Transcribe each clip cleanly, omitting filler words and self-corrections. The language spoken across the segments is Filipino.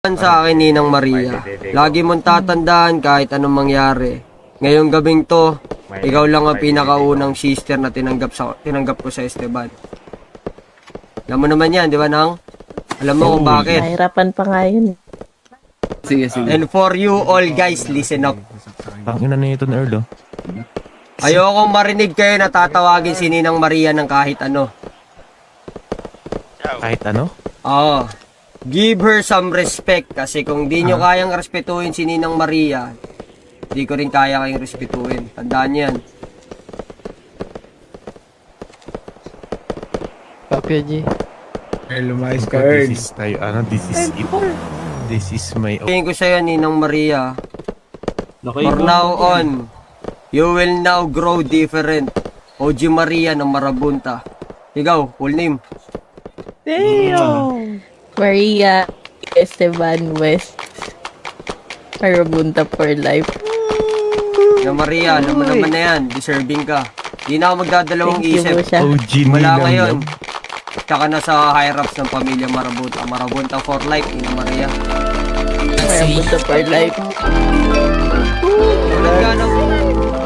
Sa akin, Ninang Maria, lagi mong tatandaan kahit anong mangyari. Ngayong gabing to, ikaw lang ang pinakaunang sister na tinanggap ko sa Esteban. Alam mo naman yan, di ba, Nang? Alam mo kung bakit. Nahirapan pa nga yun. Sige. And for you all guys, listen up. Tangina na ito ni Earl, oh. Ayokong marinig kayo na tatawagin si Ninang Maria ng kahit ano. Kahit ano? Oo. Give her some respect kasi kung di nyo kayang respetuhin si Ninang Maria, di ko rin kaya kayong respetuhin. Tandaan nyo yan. Papya G. Lumayas ka, Earl. This is tayo, this is it. This is my... Tingin ko sa'yo, Ninang Maria, for now on, you will now grow different. OG Maria ng Marabunta. Ikaw, full name. Damn! Maria Esteban West. Marabunta for life. Na Maria, alam mo naman na yan. Deserving ka. Di na ako magdadalawang Thank you isip. po siya. OG Mula Ninang ngayon. Love. Tsaka na sa higher ups ng pamilya Marabunta. Marabunta for life, Ninang Maria. Marabunta for life. Tulad ka ng pinangalan.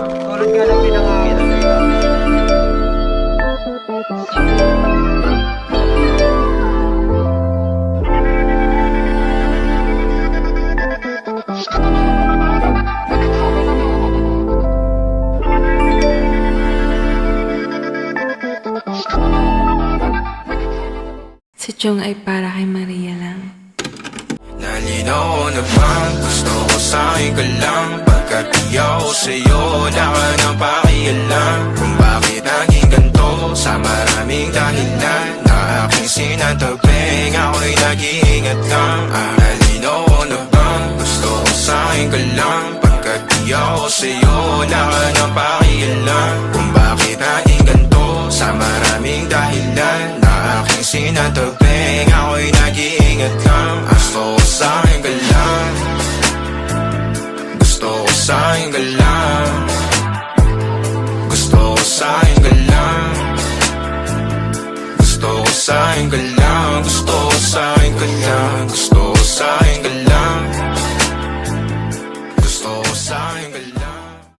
Si Chong ay para kay Maria lang. Nalinaw na bang gusto ko sa'yo ka lang? Pagkat di ako sa'yo, wala ka nang pakialam. Kung bakit naging ganito, sa maraming dahilan na aking sinatagping, ako'y nag-iingat lang. Nalinaw na bang gusto ko sa'yo ka lang? Pagkat di ako sa'yo, wala ka nang pakialam. Kung bakit naging ganito, sa maraming dahilan na aking sinatagping, ako'y nag-iingat lang. Gusto ko sa'yo ka lang. Gusto ko sa'yo ka lang. Gusto ko sa'yo ka lang. Gusto ko sa'yo ka lang. Gusto ko sa'yo ka lang.